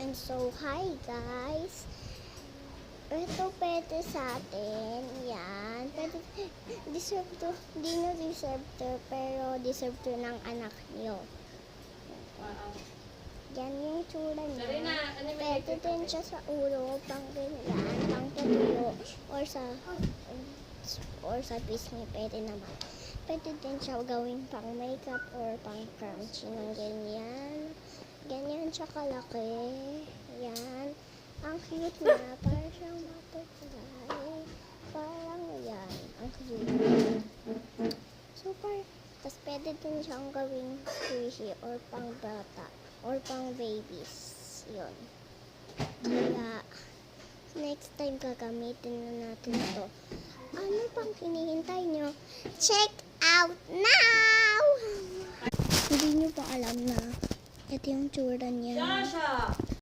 atin. So, hi guys! Ito pwede sa atin. Yan. Pwede, deserve to, di nyo deserve to, pero deserve to ng anak nyo. Yan yung tsura niya. Pwede din siya sa ulo, pang ganyan, pang patuyo, or sa pisngi, pwede naman. Pwede din siya gawing pang makeup or pang crunchy ng ganyan. Ganyan siya kalaki. Yan. Ang cute niya. Parang siyang butterfly. Parang yan. Ang cute. Super. Tapos pwede din siyang gawing squishy or pang bata or pang babies. Yun. Kaya, next time gagamitin na natin ito. Ano pang hinihintay nyo? Check out now! Hindi nyo pa alam na ito yung tsura niya.